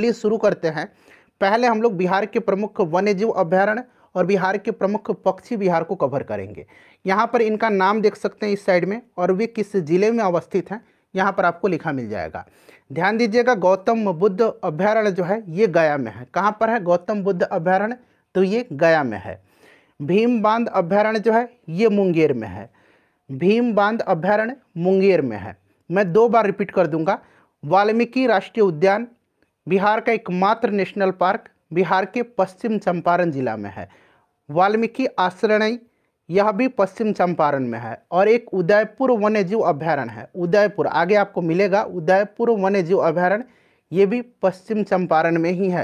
चलिए शुरू करते हैं। पहले हम लोग बिहार के प्रमुख वन्यजीव अभयारण्य और बिहार के प्रमुख पक्षी विहार को कवर करेंगे। यहाँ पर इनका नाम देख सकते हैं इस साइड में, और वे किस जिले में अवस्थित हैं यहाँ पर आपको लिखा मिल जाएगा। ध्यान दीजिएगा, गौतम बुद्ध अभयारण्य जो है ये गया में है। कहाँ पर है गौतम बुद्ध अभयारण्य? तो ये गया में है। भीम बांध अभयारण्य जो है ये मुंगेर में है। भीम बांध अभयारण्य मुंगेर में है। मैं 2 बार रिपीट कर दूंगा। वाल्मीकि राष्ट्रीय उद्यान बिहार का एकमात्र नेशनल पार्क बिहार के पश्चिम चंपारण जिला में है। वाल्मीकि आश्रय यह भी पश्चिम चंपारण में है। और एक उदयपुर वन्यजीव अभयारण्य है, उदयपुर आगे आपको मिलेगा, उदयपुर वन्यजीव अभयारण्य ये भी पश्चिम चंपारण में ही है।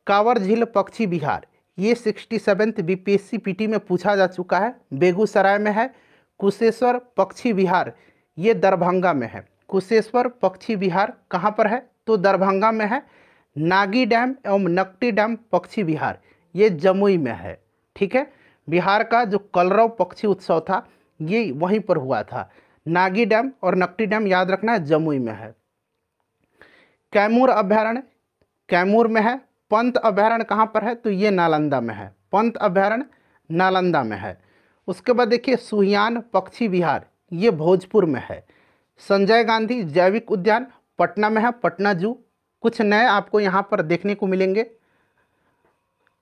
कांवर झील पक्षी विहार ये 67th बीपीएससी पीटी में पूछा जा चुका है, बेगूसराय में है। कुशेश्वर पक्षी विहार ये दरभंगा में है। कुशेश्वर पक्षी विहार कहाँ पर है? तो दरभंगा में है। नागी डैम एवं नकटी डैम पक्षी विहार ये जमुई में है। ठीक है, बिहार का जो कलरव पक्षी उत्सव था ये वहीं पर हुआ था। नागी डैम और नकटी डैम याद रखना है, जमुई में है। कैमूर अभयारण्य कैमूर में है। पंत अभयारण्य कहाँ पर है? तो ये नालंदा में है। पंत अभयारण्य नालंदा में है। उसके बाद देखिए सुहियान पक्षी विहार ये भोजपुर में है। संजय गांधी जैविक उद्यान पटना में है, पटना जू। कुछ नए आपको यहाँ पर देखने को मिलेंगे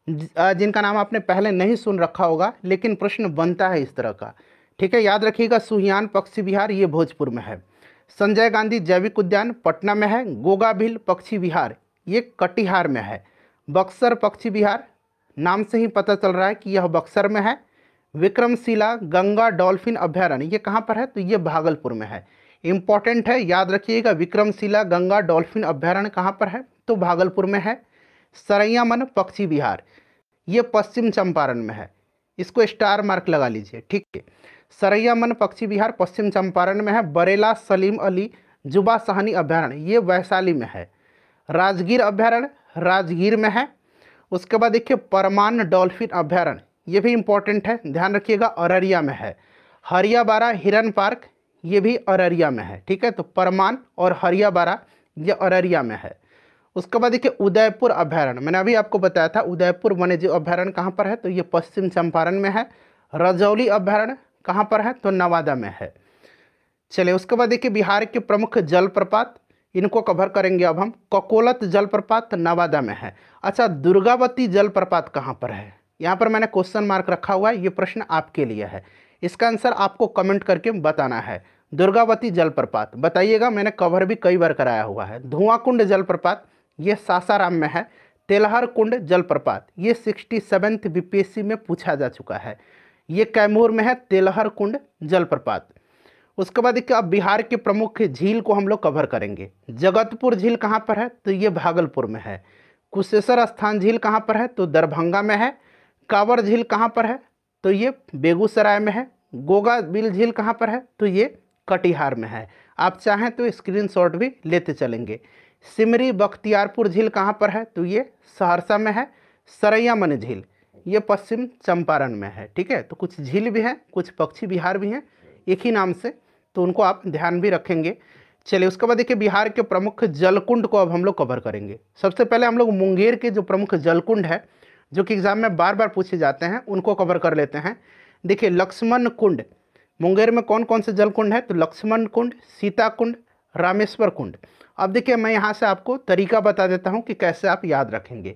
जिनका नाम आपने पहले नहीं सुन रखा होगा, लेकिन प्रश्न बनता है इस तरह का। ठीक है, याद रखिएगा, सुहियान पक्षी विहार ये भोजपुर में है। संजय गांधी जैविक उद्यान पटना में है। गोगाभील पक्षी विहार ये कटिहार में है। बक्सर पक्षी विहार नाम से ही पता चल रहा है कि यह बक्सर में है। विक्रमशिला गंगा डॉल्फिन अभयारण्य ये कहाँ पर है? तो ये भागलपुर में है। इंपॉर्टेंट है, याद रखिएगा, विक्रमशिला गंगा डॉल्फिन अभयारण्य कहाँ पर है? तो भागलपुर में है। सरैयामन पक्षी विहार ये पश्चिम चंपारण में है, इसको स्टार मार्क लगा लीजिए। ठीक है, सरैयामन पक्षी विहार पश्चिम चंपारण में है। बरेला सलीम अली जुबा साहनी अभयारण्य ये वैशाली में है। राजगीर अभयारण्य राजगीर में है। उसके बाद देखिए परमान डॉल्फिन अभयारण्य ये भी इंपॉर्टेंट है, ध्यान रखिएगा, अररिया में है। हरियाबारा हिरन पार्क ये भी अररिया में है। ठीक है, तो परमान और हरियाबारा ये अररिया में है। उसके बाद देखिए उदयपुर अभयारण्य, मैंने अभी आपको बताया था उदयपुर वन्यजीव अभयारण्य कहाँ पर है? तो ये पश्चिम चंपारण में है। रजौली अभयारण्य कहाँ पर है? तो नवादा में है। चलिए उसके बाद देखिए बिहार के प्रमुख जलप्रपात इनको कवर करेंगे अब हम। ककोलत जलप्रपात नवादा में है। अच्छा, दुर्गावती जलप्रपात कहाँ पर है? यहाँ पर मैंने क्वेश्चन मार्क रखा हुआ है, ये प्रश्न आपके लिए है। इसका आंसर आपको कमेंट करके बताना है। दुर्गावती जलप्रपात बताइएगा, मैंने कवर भी कई बार कराया हुआ है। धुआं कुंड जलप्रपात ये सासाराम में है। तेलहर कुंड जलप्रपात ये 67th बीपीएससी में पूछा जा चुका है, ये कैमूर में है तेलहर कुंड जलप्रपात। उसके बाद देखिए अब बिहार के प्रमुख झील को हम लोग कवर करेंगे। जगतपुर झील कहाँ पर है? तो ये भागलपुर में है। कुशेश्वर स्थान झील कहाँ पर है? तो दरभंगा में है। कांवर झील कहाँ पर है? तो ये बेगूसराय में है। गोगाबिल झील कहाँ पर है? तो ये कटिहार में है। आप चाहें तो स्क्रीनशॉट भी लेते चलेंगे। सिमरी बख्तियारपुर झील कहाँ पर है? तो ये सहरसा में है। सरैयामन झील ये पश्चिम चंपारण में है। ठीक है, तो कुछ झील भी हैं, कुछ पक्षी विहार भी हैं एक ही नाम से, तो उनको आप ध्यान भी रखेंगे। चलिए उसके बाद देखिए बिहार के प्रमुख जलकुंड को अब हम लोग कवर करेंगे। सबसे पहले हम लोग मुंगेर के जो प्रमुख जलकुंड है जो कि एग्जाम में बार बार पूछे जाते हैं उनको कवर कर लेते हैं। देखिए लक्ष्मण कुंड, मुंगेर में कौन कौन से जलकुंड है? तो लक्ष्मण कुंड, सीता कुंड, रामेश्वर कुंड। अब देखिए मैं यहाँ से आपको तरीका बता देता हूँ कि कैसे आप याद रखेंगे।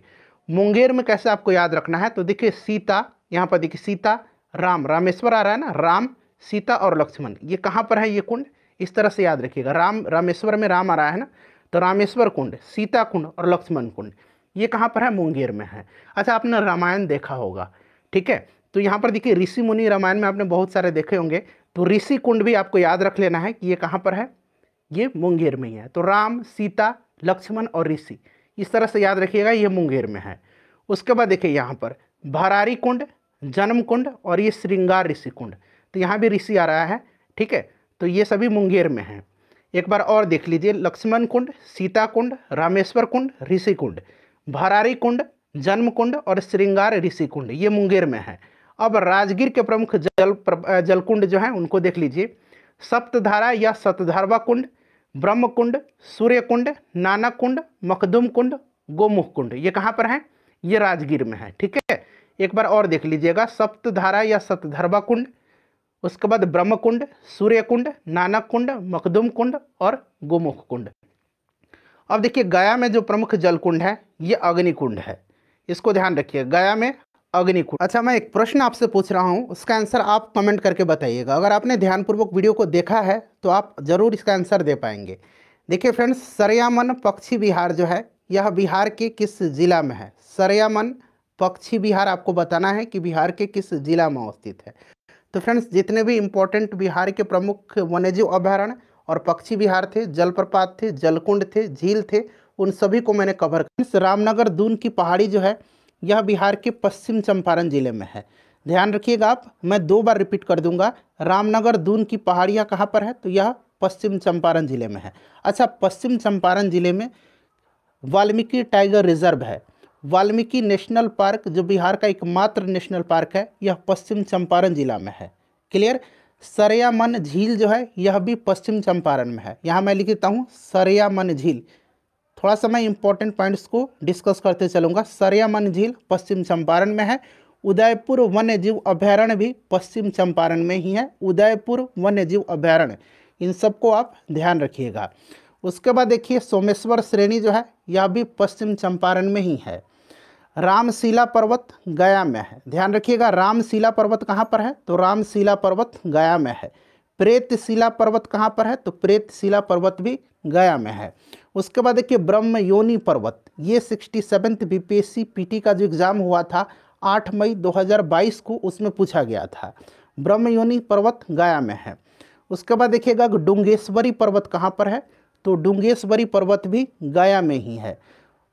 मुंगेर में कैसे आपको याद रखना है? तो देखिए सीता, यहाँ पर देखिए सीता, राम, रामेश्वर आ रहा है ना, राम सीता और लक्ष्मण, ये कहाँ पर है? ये कुंड इस तरह से याद रखिएगा। राम, रामेश्वर में राम आ रहा है ना, तो रामेश्वर कुंड, सीता कुंड और लक्ष्मण कुंड ये कहाँ पर है? मुंगेर में है। अच्छा, आपने रामायण देखा होगा, ठीक है, तो यहाँ पर देखिए ऋषि मुनि रामायण में आपने बहुत सारे देखे होंगे, तो ऋषि कुंड भी आपको याद रख लेना है कि ये कहाँ पर है? ये मुंगेर में ही है। तो राम, सीता, लक्ष्मण और ऋषि इस तरह से याद रखिएगा, ये मुंगेर में है। उसके बाद देखिए यहाँ पर भरारी कुंड, जन्म कुंड और ये श्रृंगार ऋषि कुंड, तो यहाँ भी ऋषि आ रहा है। ठीक है, तो ये सभी मुंगेर में हैं। एक बार और देख लीजिए, लक्ष्मण कुंड, सीता कुंड, रामेश्वर कुंड, ऋषि कुंड, भरारी कुंड, जन्म कुंड और श्रृंगार ऋषि कुंड ये मुंगेर में है। अब राजगीर के प्रमुख जलकुंड जो हैं उनको देख लीजिए। सप्तधारा या सतधारवा कुंड, ब्रह्म कुंड, सूर्य कुंड, नानक कुंड, मखदुम कुंड, गोमुख कुंड, ये कहाँ पर है? ये राजगीर में है। ठीक है, एक बार और देख लीजिएगा, सप्तधारा या सतधर्वा कुंड, उसके बाद ब्रह्म कुंड, सूर्य कुंड, नानक कुंड, मखदुम कुंड और गोमुख कुंड। अब देखिए गया में जो प्रमुख जल कुंड है ये अग्नि कुंड है, इसको ध्यान रखिए, गया में अग्नि कुंड। अच्छा, मैं एक प्रश्न आपसे पूछ रहा हूँ, उसका आंसर आप कमेंट करके बताइएगा। अगर आपने ध्यानपूर्वक वीडियो को देखा है तो आप जरूर इसका आंसर दे पाएंगे। देखिए फ्रेंड्स, सरयामन पक्षी विहार जो है यह बिहार के किस जिला में है? सरयामन पक्षी विहार आपको बताना है कि बिहार के किस जिला में अवस्थित है। तो फ्रेंड्स, जितने भी इम्पोर्टेंट बिहार के प्रमुख वन्यजीव अभयारण्य और पक्षी विहार थे, जलप्रपात थे, जलकुंड थे, झील थे, उन सभी को मैंने कवर किया। रामनगर दून की पहाड़ी जो है यह बिहार के पश्चिम चंपारण जिले में है। ध्यान रखिएगा आप, मैं 2 बार रिपीट कर दूंगा, रामनगर दून की पहाड़ियाँ कहाँ पर है? तो यह पश्चिम चंपारण जिले में है। अच्छा, पश्चिम चंपारण जिले में वाल्मीकि टाइगर रिजर्व है। वाल्मीकि नेशनल पार्क जो बिहार का एकमात्र नेशनल पार्क है, यह पश्चिम चंपारण जिला में है। क्लियर? सरयामन झील जो है यह भी पश्चिम चंपारण में है। यहाँ मैं लिख देता हूँ सरयामन झील। थोड़ा सा मैं इंपॉर्टेंट पॉइंट्स को डिस्कस करते चलूँगा। सरयामन झील पश्चिम चंपारण में है। उदयपुर वन्यजीव अभयारण्य भी पश्चिम चंपारण में ही है। उदयपुर वन्यजीव अभयारण्य, इन सबको आप ध्यान रखिएगा। उसके बाद देखिए सोमेश्वर श्रेणी जो है यह भी पश्चिम चंपारण में ही है। रामशिला पर्वत गया में है। ध्यान रखिएगा, रामशिला पर्वत कहाँ पर है? तो रामशिला पर्वत गया में है। प्रेतशिला पर्वत कहाँ पर है? तो प्रेतशिला पर्वत भी गया में है। उसके बाद देखिए ब्रह्मयोनि पर्वत, ये 67th बीपीएससी पीटी का जो एग्ज़ाम हुआ था 8 मई 2022 को, उसमें पूछा गया था। ब्रह्मयोनि पर्वत गया में है। उसके बाद देखिएगा डुंगेश्वरी पर्वत कहाँ पर है? तो डुंगेश्वरी पर्वत भी गया में ही है।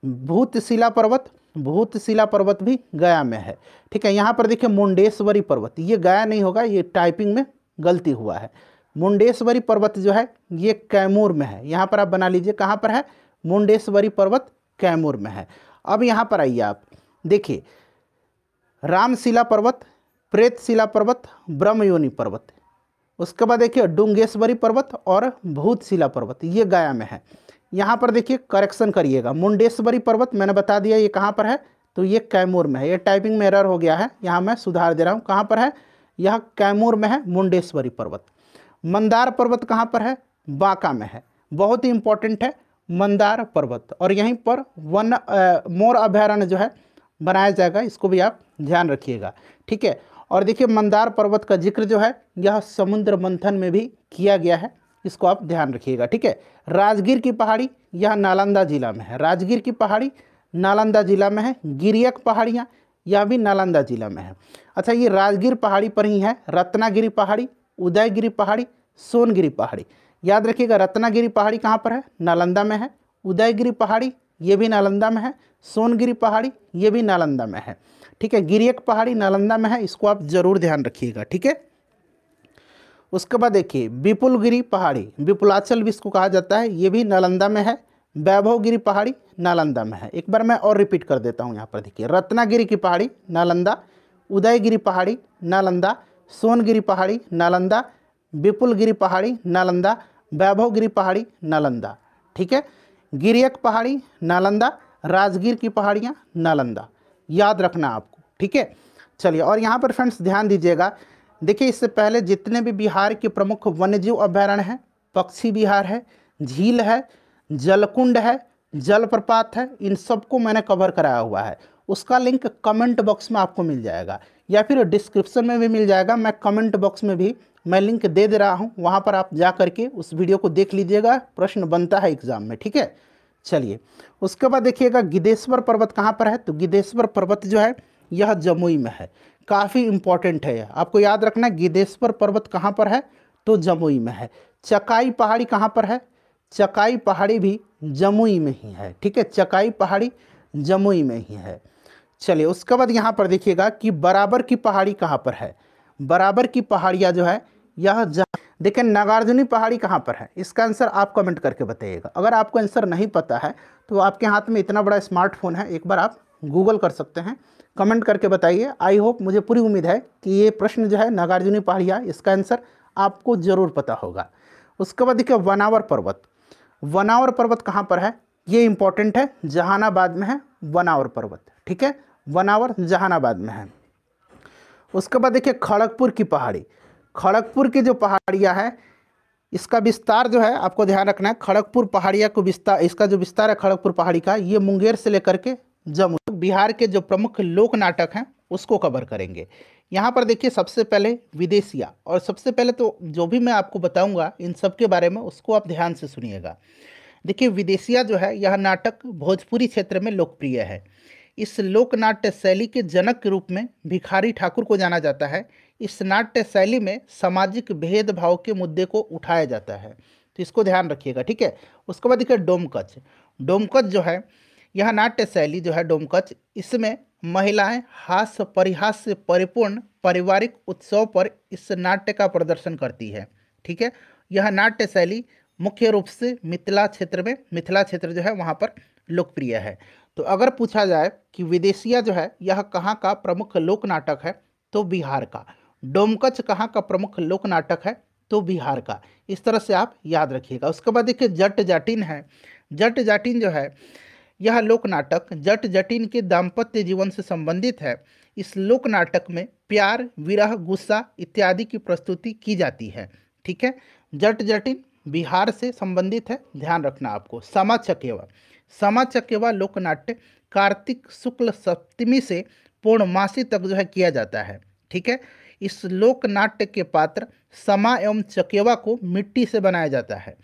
भूतशिला पर्वत भी गया में है। ठीक है, यहाँ पर देखिए मुंडेश्वरी पर्वत, ये गया नहीं होगा, ये टाइपिंग में गलती हुआ है। मुंडेश्वरी पर्वत जो है ये कैमूर में है। यहाँ पर आप बना लीजिए, कहाँ पर है? मुंडेश्वरी पर्वत कैमूर में है। अब यहाँ पर आइए आप देखिए, रामशिला पर्वत, प्रेतशिला पर्वत, ब्रह्मयोनि पर्वत, उसके बाद देखिए डुंगेश्वरी पर्वत और भूतशिला पर्वत, ये गया में है। यहाँ पर देखिए करेक्शन करिएगा, मुंडेश्वरी पर्वत मैंने बता दिया ये कहाँ पर है? तो ये कैमूर में है। ये टाइपिंग में एरर हो गया है, यहाँ मैं सुधार दे रहा हूँ। कहाँ पर है? यह कैमूर में है मुंडेश्वरी पर्वत। मंदार पर्वत कहाँ पर है? बांका में है। बहुत ही इंपॉर्टेंट है मंदार पर्वत, और यहीं पर मोर अभयारण्य जो है बनाया जाएगा, इसको भी आप ध्यान रखिएगा। ठीक है, और देखिए मंदार पर्वत का जिक्र जो है यह समुद्र मंथन में भी किया गया है, इसको आप ध्यान रखिएगा। ठीक है, राजगीर की पहाड़ी यह नालंदा जिला में है। राजगीर की पहाड़ी नालंदा जिला में है। गिरियक पहाड़ियाँ यह भी नालंदा जिला में है। अच्छा, ये राजगीर पहाड़ी पर ही है रत्नागिरी पहाड़ी, उदयगिरी पहाड़ी, सोनगिरी पहाड़ी। याद रखिएगा, रत्नागिरी पहाड़ी कहाँ पर है? नालंदा में है। उदयगिरी पहाड़ी ये भी नालंदा में है। सोनगिरी पहाड़ी ये भी नालंदा में है। ठीक है, गिरियक पहाड़ी नालंदा में है, इसको आप जरूर ध्यान रखिएगा। ठीक है, उसके बाद देखिए विपुलगिरी पहाड़ी, विपुलाचल भी इसको कहा जाता है, ये भी नालंदा में है। वैभवगिरी पहाड़ी नालंदा में है। एक बार मैं और रिपीट कर देता हूँ, यहाँ पर देखिए रत्नागिरी की पहाड़ी नालंदा, उदयगिरी पहाड़ी नालंदा, सोनगिरी पहाड़ी नालंदा, विपुलगिरी पहाड़ी नालंदा, वैभवगिरी पहाड़ी नालंदा। ठीक है, गिरियक पहाड़ी नालंदा, राजगीर की पहाड़ियाँ नालंदा, याद रखना आपको। ठीक है, चलिए, और यहाँ पर फ्रेंड्स ध्यान दीजिएगा, देखिए इससे पहले जितने भी बिहार के प्रमुख वन्यजीव अभयारण्य हैं, पक्षी विहार है, झील है, जलकुंड है, जलप्रपात है, इन सबको मैंने कवर कराया हुआ है। उसका लिंक कमेंट बॉक्स में आपको मिल जाएगा या फिर डिस्क्रिप्शन में भी मिल जाएगा। मैं कमेंट बॉक्स में भी मैं लिंक दे रहा हूँ, वहाँ पर आप जा करके उस वीडियो को देख लीजिएगा, प्रश्न बनता है एग्जाम में। ठीक है, चलिए, उसके बाद देखिएगा गिद्धेश्वर पर्वत कहाँ पर है? तो गिद्धेश्वर पर्वत जो है यह जमुई में है। काफ़ी इंपॉर्टेंट है, आपको याद रखना गिद्धेश्वर पर्वत कहाँ पर है? तो जमुई में है। चकाई पहाड़ी कहाँ पर है? चकाई पहाड़ी भी जमुई में ही है। ठीक है, चकाई पहाड़ी जमुई में ही है। चलिए, उसके बाद यहाँ पर देखिएगा कि बराबर की पहाड़ी कहाँ पर है? बराबर की पहाड़ियाँ जो है यह देखिए नागार्जुनी पहाड़ी कहाँ पर है? इसका आंसर आप कमेंट करके बताइएगा। अगर आपको आंसर नहीं पता है तो आपके हाथ में इतना बड़ा स्मार्टफोन है, एक बार आप गूगल कर सकते हैं, कमेंट करके बताइए। आई होप, मुझे पूरी उम्मीद है कि ये प्रश्न जो है नागार्जुनी पहाड़ियाँ, इसका आंसर आपको ज़रूर पता होगा। उसके बाद देखिए वनावर पर्वत, वनावर पर्वत कहाँ पर है, ये इंपॉर्टेंट है, जहानाबाद में है वनावर पर्वत, ठीक है, वनावर जहानाबाद में है। उसके बाद देखिए खड़गपुर की पहाड़ी, खड़गपुर की जो पहाड़ियाँ है इसका विस्तार जो है आपको ध्यान रखना है। खड़गपुर पहाड़िया को विस्तार, इसका जो विस्तार है खड़गपुर पहाड़ी का, ये मुंगेर से लेकर के जमुई, बिहार के जो प्रमुख लोक नाटक हैं उसको कवर करेंगे। यहाँ पर देखिए सबसे पहले विदेशिया, और सबसे पहले तो जो भी मैं आपको बताऊंगा इन सब के बारे में उसको आप ध्यान से सुनिएगा। देखिए विदेशिया जो है यह नाटक भोजपुरी क्षेत्र में लोकप्रिय है। इस लोक नाट्य शैली के जनक के रूप में भिखारी ठाकुर को जाना जाता है। इस नाट्य शैली में सामाजिक भेदभाव के मुद्दे को उठाया जाता है, तो इसको ध्यान रखिएगा, ठीक है। उसके बाद देखिए डोमकच, डोमकच जो है यह नाट्य शैली जो है डोमकच, इसमें महिलाएं हास्य परिहास से परिपूर्ण पारिवारिक उत्सव पर इस नाट्य का प्रदर्शन करती है, ठीक है। यह नाट्य शैली मुख्य रूप से मिथिला क्षेत्र में, मिथिला क्षेत्र जो है वहाँ पर लोकप्रिय है। तो अगर पूछा जाए कि विदेशिया जो है यह कहाँ का प्रमुख लोक नाटक है, तो बिहार का। डोमकच कहाँ का प्रमुख लोक नाटक है, तो बिहार का। इस तरह से आप याद रखिएगा। उसके बाद देखिए जट जाटिन है, जट जाटिन जो है यह लोक नाटक जट जटिन के दाम्पत्य जीवन से संबंधित है। इस लोक नाटक में प्यार, विरह, गुस्सा इत्यादि की प्रस्तुति की जाती है, ठीक है। जट जटिन बिहार से संबंधित है, ध्यान रखना आपको। समा चकेवा, समा चकेवा लोक नाट्य कार्तिक शुक्ल सप्तमी से पूर्णमासी तक जो है किया जाता है, ठीक है। इस लोक नाट्य के पात्र समा एवं चकेवा को मिट्टी से बनाया जाता है।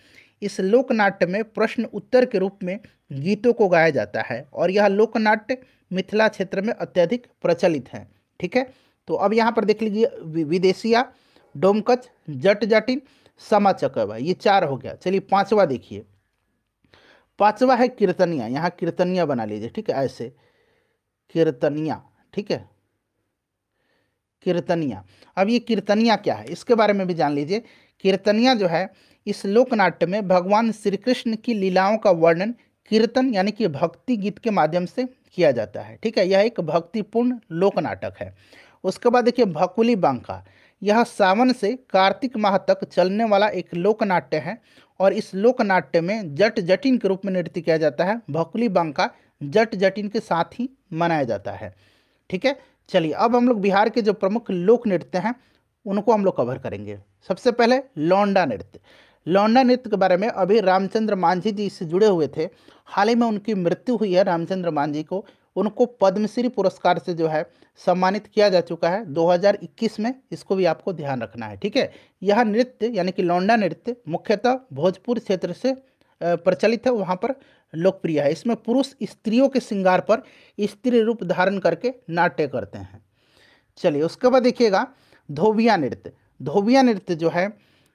इस लोक नाट्य में प्रश्न उत्तर के रूप में गीतों को गाया जाता है और यह लोक नाट्य मिथिला क्षेत्र में अत्यधिक प्रचलित है, ठीक है। तो अब यहाँ पर देख लीजिए विदेशिया, डोमकच, जट जाटिन, समा चकेवा, ये 4 हो गया। चलिए 5वां देखिए, 5वां है कीर्तनिया। यहाँ कीर्तनिया बना लीजिए, ठीक है, ऐसे कीर्तनिया, ठीक है, कीर्तनिया। अब ये कीर्तनिया क्या है इसके बारे में भी जान लीजिए। कीर्तनिया जो है इस लोक नाट्य में भगवान श्री कृष्ण की लीलाओं का वर्णन कीर्तन यानी कि भक्ति गीत के माध्यम से किया जाता है, ठीक है। यह एक भक्तिपूर्ण लोक नाटक है। उसके बाद देखिए भकुली बांका, यह सावन से कार्तिक माह तक चलने वाला एक लोक नाट्य है और इस लोक नाट्य में जट जटिन के रूप में नृत्य किया जाता है। भकुली बांका जट जटिन के साथ ही मनाया जाता है, ठीक है। चलिए अब हम लोग बिहार के जो प्रमुख लोक नृत्य हैं उनको हम लोग कवर करेंगे। सबसे पहले लौंडा नृत्य। लौंडा नृत्य के बारे में अभी रामचंद्र मांझी जी इससे जुड़े हुए थे, हाल ही में उनकी मृत्यु हुई है। रामचंद्र मांझी को, उनको पद्मश्री पुरस्कार से जो है सम्मानित किया जा चुका है 2021 में, इसको भी आपको ध्यान रखना है, ठीक है। यह नृत्य यानी कि लौंडा नृत्य मुख्यतः भोजपुर क्षेत्र से प्रचलित है, वहाँ पर लोकप्रिय है। इसमें पुरुष स्त्रियों के श्रृंगार पर स्त्री रूप धारण करके नाट्य करते हैं। चलिए उसके बाद देखिएगा धोबिया नृत्य। धोबिया नृत्य जो है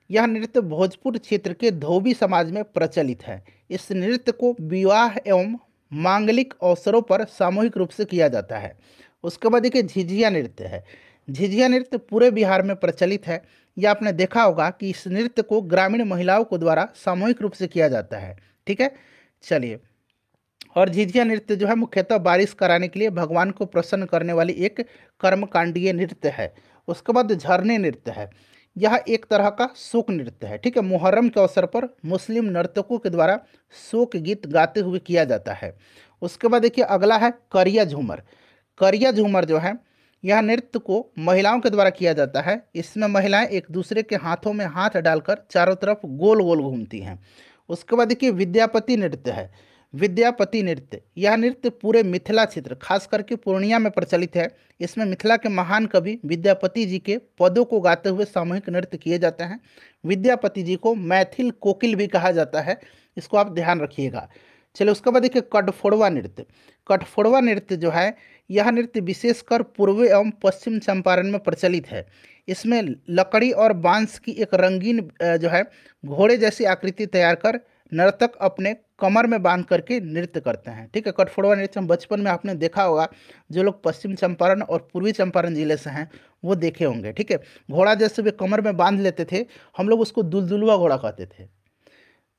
यह नृत्य भोजपुर क्षेत्र के धोबी समाज में प्रचलित है। इस नृत्य को विवाह एवं मांगलिक अवसरों पर सामूहिक रूप से किया जाता है। उसके बाद देखिए झिझिया नृत्य है। झिझिया नृत्य पूरे बिहार में प्रचलित है। यह आपने देखा होगा कि इस नृत्य को ग्रामीण महिलाओं को द्वारा सामूहिक रूप से किया जाता है, ठीक है। चलिए, और झिझिया नृत्य जो है मुख्यतः बारिश कराने के लिए भगवान को प्रसन्न करने वाली एक कर्मकांडीय नृत्य है। उसके बाद झरने नृत्य है। यह एक तरह का शोक नृत्य है, ठीक है। मुहर्रम के अवसर पर मुस्लिम नर्तकों के द्वारा शोक गीत गाते हुए किया जाता है। उसके बाद देखिए अगला है करिया झूमर। करिया झूमर जो है यह नृत्य को महिलाओं के द्वारा किया जाता है। इसमें महिलाएं एक दूसरे के हाथों में हाथ डालकर चारों तरफ गोल गोल घूमती हैं। उसके बाद देखिए विद्यापति नृत्य है। विद्यापति नृत्य, यह नृत्य पूरे मिथिला क्षेत्र खास करके पूर्णिया में प्रचलित है। इसमें मिथिला के महान कवि विद्यापति जी के पदों को गाते हुए सामूहिक नृत्य किए जाते हैं। विद्यापति जी को मैथिल कोकिल भी कहा जाता है, इसको आप ध्यान रखिएगा। चलिए उसके बाद देखिए कटफोड़वा नृत्य। कटफोड़वा नृत्य जो है यह नृत्य विशेषकर पूर्व एवं पश्चिम चंपारण में प्रचलित है। इसमें लकड़ी और बांस की एक रंगीन जो है घोड़े जैसी आकृति तैयार कर नर्तक अपने कमर में बांध करके नृत्य करते हैं, ठीक है। कटफोड़वा नृत्य बचपन में आपने देखा होगा, जो लोग पश्चिम चंपारण और पूर्वी चंपारण जिले से हैं वो देखे होंगे, ठीक है। घोड़ा जैसे वे कमर में बांध लेते थे, हम लोग उसको दुलदुलवा घोड़ा कहते थे।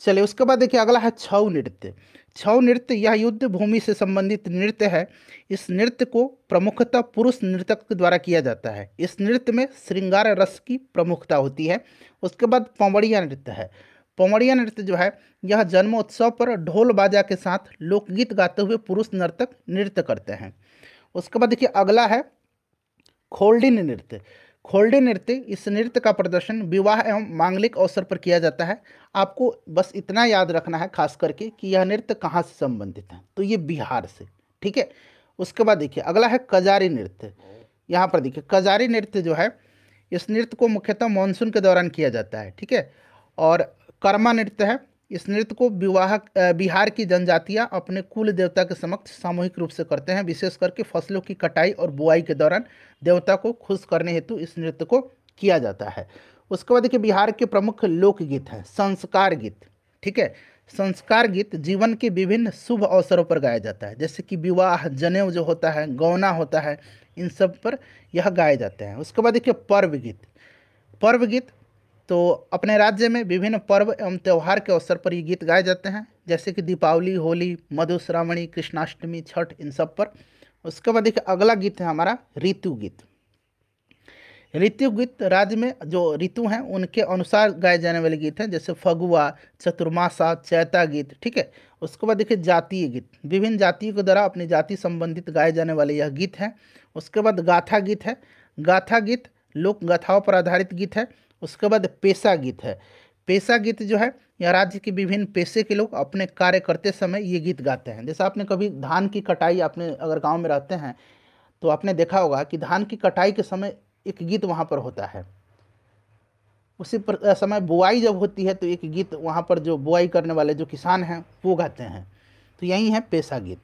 चलिए उसके बाद देखिए अगला है छऊ नृत्य। छऊ नृत्य यह युद्ध भूमि से संबंधित नृत्य है। इस नृत्य को प्रमुखतः पुरुष नर्तक के द्वारा किया जाता है। इस नृत्य में श्रृंगार रस की प्रमुखता होती है। उसके बाद पंवड़िया नृत्य है। पवड़िया नृत्य जो है यह जन्मोत्सव पर ढोल बाजा के साथ लोकगीत गाते हुए पुरुष नर्तक नृत्य करते हैं। उसके बाद देखिए अगला है खोल्डी नृत्य। खोल्डी नृत्य, इस नृत्य का प्रदर्शन विवाह एवं मांगलिक अवसर पर किया जाता है। आपको बस इतना याद रखना है खास करके कि यह नृत्य कहाँ से संबंधित है, तो ये बिहार से। ठीक है। उसके बाद देखिए अगला है कजारी नृत्य। यहाँ पर देखिए कजारी नृत्य जो है, इस नृत्य को मुख्यतः मानसून के दौरान किया जाता है। ठीक है। और कर्मा नृत्य है, इस नृत्य को बिहार की जनजातियां अपने कुल देवता के समक्ष सामूहिक रूप से करते हैं, विशेष करके फसलों की कटाई और बुआई के दौरान देवता को खुश करने हेतु इस नृत्य को किया जाता है। उसके बाद देखिए बिहार के प्रमुख लोकगीत हैं संस्कार गीत। ठीक है। संस्कार गीत जीवन के विभिन्न शुभ अवसरों पर गाया जाता है, जैसे कि विवाह, जनेऊ जो होता है, गौना होता है, इन सब पर यह गाए जाते हैं। उसके बाद देखिए पर्व गीत। पर्व गीत तो अपने राज्य में विभिन्न पर्व एवं त्यौहार के अवसर पर ये गीत गाए जाते हैं, जैसे कि दीपावली, होली, मधुश्रावणी, कृष्णाष्टमी, छठ, इन सब पर। उसके बाद देखिए अगला गीत है हमारा ऋतु गीत। ऋतु गीत राज्य में जो ऋतु हैं उनके अनुसार गाए जाने वाले गीत हैं, जैसे फगुआ, चतुर्मासा, चैता गीत। ठीक है। उसके बाद देखिए जातीय गीत, विभिन्न जातियों के द्वारा अपनी जाति संबंधित गाए जाने वाले यह गीत हैं। उसके बाद गाथा गीत है। गाथा गीत लोक गाथाओं पर आधारित गीत है। उसके बाद पेशा गीत है। पेशा गीत जो है यह राज्य के विभिन्न पेशे के लोग अपने कार्य करते समय ये गीत गाते हैं। जैसे आपने कभी धान की कटाई, आपने अगर गांव में रहते हैं तो आपने देखा होगा कि धान की कटाई के समय एक गीत वहाँ पर होता है। उसी समय बुआई जब होती है तो एक गीत वहाँ पर जो बुआई करने वाले जो किसान हैं वो गाते हैं। तो यही है पेशा गीत।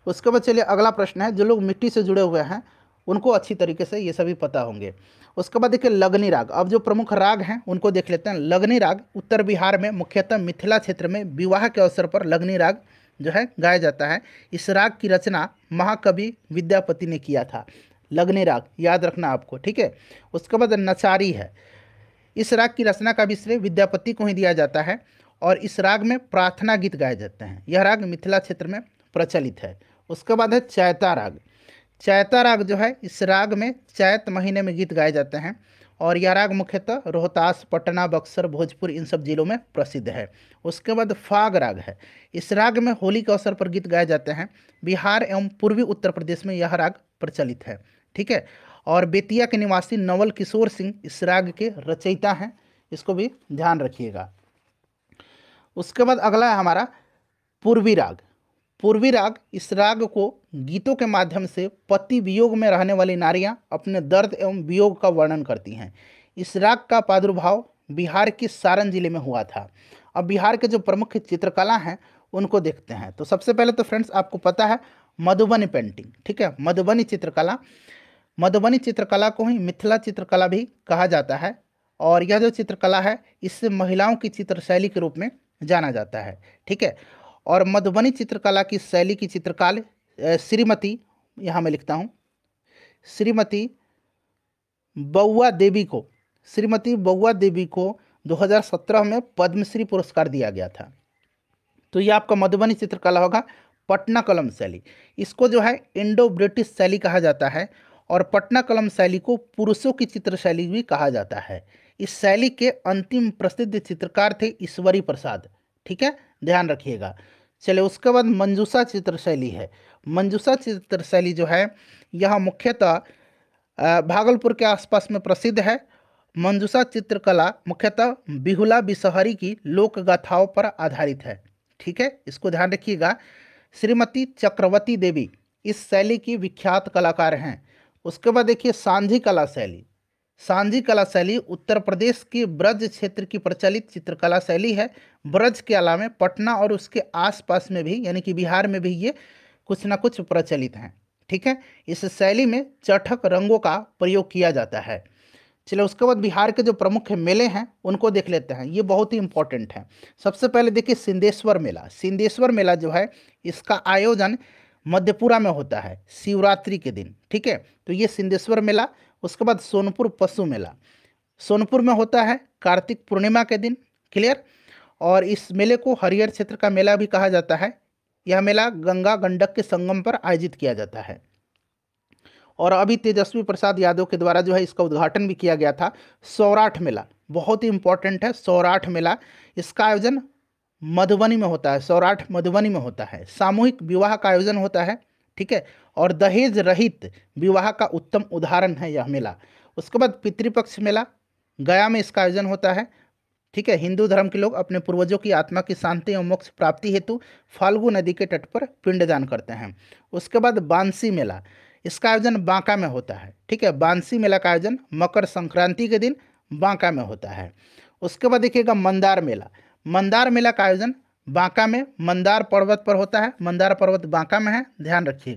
उसके बाद चलिए अगला प्रश्न है, जो लोग मिट्टी से जुड़े हुए हैं उनको अच्छी तरीके से ये सभी पता होंगे। उसके बाद देखिए लगनी राग। अब जो प्रमुख राग हैं उनको देख लेते हैं। लगनी राग उत्तर बिहार में मुख्यतः मिथिला क्षेत्र में विवाह के अवसर पर लगनी राग जो है गाया जाता है। इस राग की रचना महाकवि विद्यापति ने किया था। लगनी राग याद रखना आपको। ठीक है। उसके बाद नचारी है। इस राग की रचना का भी श्रेय विद्यापति को ही दिया जाता है और इस राग में प्रार्थना गीत गाए जाते हैं। यह राग मिथिला क्षेत्र में प्रचलित है। उसके बाद है चैता राग। चैता राग जो है, इस राग में चैत महीने में गीत गाए जाते हैं और यह राग मुख्यतः रोहतास, पटना, बक्सर, भोजपुर इन सब जिलों में प्रसिद्ध है। उसके बाद फाग राग है। इस राग में होली के अवसर पर गीत गाए जाते हैं। बिहार एवं पूर्वी उत्तर प्रदेश में यह राग प्रचलित है। ठीक है। और बेतिया के निवासी नवल किशोर सिंह इस राग के रचयिता हैं, इसको भी ध्यान रखिएगा। उसके बाद अगला है हमारा पूर्वी राग। पूर्वी राग, इस राग को गीतों के माध्यम से पति वियोग में रहने वाली नारियां अपने दर्द एवं वियोग का वर्णन करती हैं। इस राग का प्रादुर्भाव बिहार के सारण जिले में हुआ था। अब बिहार के जो प्रमुख चित्रकला हैं उनको देखते हैं। तो सबसे पहले तो फ्रेंड्स आपको पता है मधुबनी पेंटिंग। ठीक है। मधुबनी चित्रकला, मधुबनी चित्रकला को ही मिथिला चित्रकला भी कहा जाता है और यह जो चित्रकला है इससे महिलाओं की चित्रशैली के रूप में जाना जाता है। ठीक है। और मधुबनी चित्रकला की शैली की चित्रकार श्रीमती, यहाँ मैं लिखता हूँ, श्रीमती बउआ देवी को, श्रीमती बउआ देवी को 2017 में पद्मश्री पुरस्कार दिया गया था। तो ये आपका मधुबनी चित्रकला होगा। पटना कलम शैली, इसको जो है इंडो ब्रिटिश शैली कहा जाता है और पटना कलम शैली को पुरुषों की चित्र शैली भी कहा जाता है। इस शैली के अंतिम प्रसिद्ध चित्रकार थे ईश्वरी प्रसाद। ठीक है, ध्यान रखिएगा। चलिए उसके बाद मंजूषा चित्र शैली है। मंजूषा चित्र शैली जो है यह मुख्यतः भागलपुर के आसपास में प्रसिद्ध है। मंजूषा चित्रकला मुख्यतः बिहुला बिसहरी की लोक गाथाओं पर आधारित है। ठीक है, इसको ध्यान रखिएगा। श्रीमती चक्रवर्ती देवी इस शैली की विख्यात कलाकार हैं। उसके बाद देखिए सांझी कला शैली। सांझी कला शैली उत्तर प्रदेश के ब्रज क्षेत्र की प्रचलित चित्रकला शैली है। ब्रज के अलावा पटना और उसके आसपास में भी यानी कि बिहार में भी ये कुछ ना कुछ प्रचलित हैं। ठीक है, इस शैली में चटक रंगों का प्रयोग किया जाता है। चलिए उसके बाद बिहार के जो प्रमुख मेले हैं उनको देख लेते हैं, ये बहुत ही इंपॉर्टेंट हैं। सबसे पहले देखिए सिंहेश्वर मेला। सिंहेश्वर मेला जो है इसका आयोजन मधेपुरा में होता है शिवरात्रि के दिन। ठीक है, तो ये सिंहेश्वर मेला। उसके बाद सोनपुर पशु मेला सोनपुर में होता है कार्तिक पूर्णिमा के दिन। क्लियर। और इस मेले को हरिहर क्षेत्र का मेला भी कहा जाता है। यह मेला गंगा गंडक के संगम पर आयोजित किया जाता है। और अभी तेजस्वी प्रसाद यादव के द्वारा जो है इसका उद्घाटन भी किया गया था। सौराठ मेला बहुत ही इंपॉर्टेंट है। सौराठ मेला, इसका आयोजन मधुबनी में होता है। सौराठ मधुबनी में होता है। सामूहिक विवाह का आयोजन होता है, ठीक है, और दहेज रहित विवाह का उत्तम उदाहरण है यह मेला। उसके बाद पितृपक्ष मेला, गया में इसका आयोजन होता है, ठीक है। हिंदू धर्म के लोग अपने पूर्वजों की आत्मा की शांति एवं मोक्ष प्राप्ति हेतु फाल्गु नदी के तट पर पिंडदान करते हैं। उसके बाद बांसी मेला, इसका आयोजन बांका में होता है, ठीक है। बांसी मेला का आयोजन मकर संक्रांति के दिन बांका में होता है। उसके बाद देखिएगा मंदार मेला। मंदार मेला का आयोजन बांका में मंदार पर्वत पर होता है। मंदार पर्वत बांका में है, ध्यान रखिए।